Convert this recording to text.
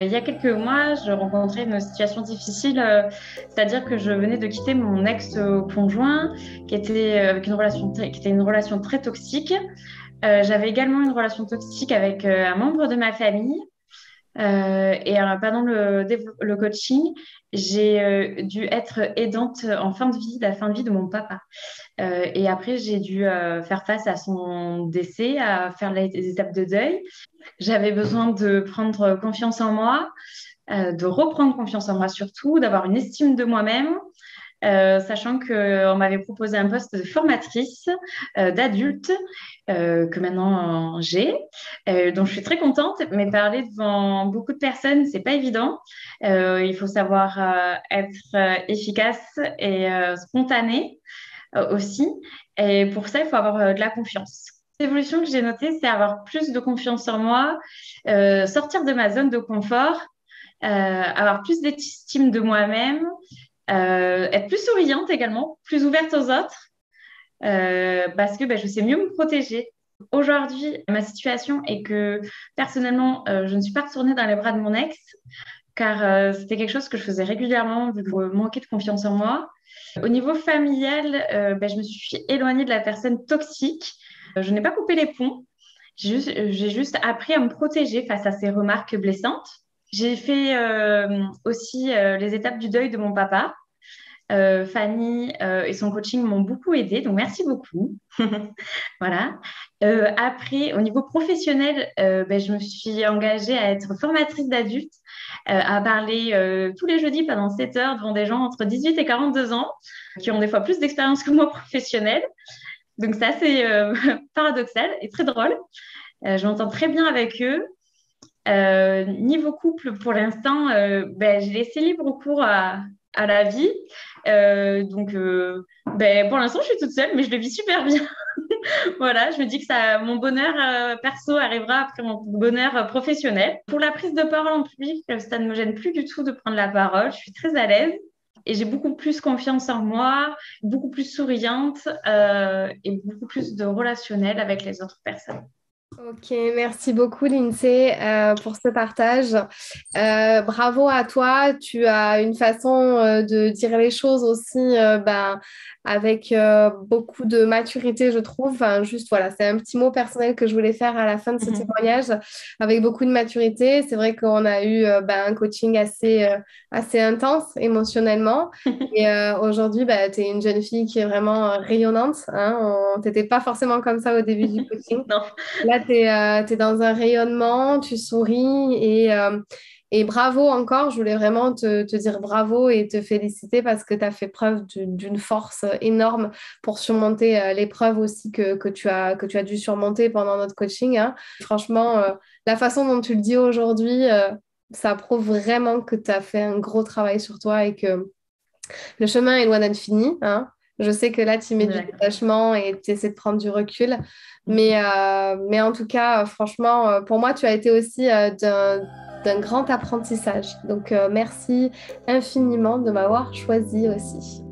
Il y a quelques mois, je rencontrais une situation difficile, c'est-à-dire que je venais de quitter mon ex-conjoint qui était avec qui était une relation très toxique. J'avais également une relation toxique avec un membre de ma famille. Pendant le coaching, j'ai dû être aidante en fin de vie, la fin de vie de mon papa. Et après, j'ai dû faire face à son décès, à faire les étapes de deuil. J'avais besoin de prendre confiance en moi, de reprendre confiance en moi surtout, d'avoir une estime de moi-même, sachant qu'on m'avait proposé un poste de formatrice d'adulte que maintenant j'ai, dont je suis très contente, mais parler devant beaucoup de personnes, c'est pas évident. Il faut savoir être efficace et spontané aussi. Et pour ça, il faut avoir de la confiance. L'évolution que j'ai notée, c'est avoir plus de confiance en moi, sortir de ma zone de confort, avoir plus d'estime de moi-même, être plus souriante également, plus ouverte aux autres, parce que je sais mieux me protéger. Aujourd'hui, ma situation est que personnellement, je ne suis pas retournée dans les bras de mon ex, car c'était quelque chose que je faisais régulièrement vu que je manquais de confiance en moi. Au niveau familial, je me suis éloignée de la personne toxique. Je n'ai pas coupé les ponts. J'ai juste appris à me protéger face à ces remarques blessantes. J'ai fait aussi les étapes du deuil de mon papa. Fanny et son coaching m'ont beaucoup aidé, donc merci beaucoup. Voilà. Après, au niveau professionnel, je me suis engagée à être formatrice d'adultes, à parler tous les jeudis pendant 7 heures devant des gens entre 18 et 42 ans qui ont des fois plus d'expérience que moi professionnelle. Donc ça, c'est paradoxal et très drôle. Je m'entends très bien avec eux. Niveau couple, pour l'instant, j'ai laissé libre cours à la vie. Pour l'instant, je suis toute seule, mais je le vis super bien. Voilà, je me dis que mon bonheur perso arrivera après mon bonheur professionnel. Pour la prise de parole en public, ça ne me gêne plus du tout de prendre la parole. Je suis très à l'aise et j'ai beaucoup plus confiance en moi, beaucoup plus souriante et beaucoup plus de relationnel avec les autres personnes. Ok, merci beaucoup Lindsay pour ce partage. Bravo à toi, tu as une façon de dire les choses aussi avec beaucoup de maturité, je trouve. Enfin, juste voilà, c'est un petit mot personnel que je voulais faire à la fin de ce témoignage avec beaucoup de maturité. C'est vrai qu'on a eu un coaching assez intense émotionnellement. Et aujourd'hui, tu es une jeune fille qui est vraiment rayonnante. Hein. On t'était pas forcément comme ça au début du coaching. Non. Là, tu es, dans un rayonnement, tu souris et bravo encore. Je voulais vraiment te dire bravo et te féliciter parce que tu as fait preuve d'une force énorme pour surmonter l'épreuve aussi que tu as dû surmonter pendant notre coaching. Hein. Franchement, la façon dont tu le dis aujourd'hui, ça prouve vraiment que tu as fait un gros travail sur toi et que le chemin est loin d'être fini, hein. Je sais que là, tu mets du D'accord. détachement et tu essaies de prendre du recul. Mais en tout cas, franchement, pour moi, tu as été aussi d'un grand apprentissage. Donc, merci infiniment de m'avoir choisi aussi.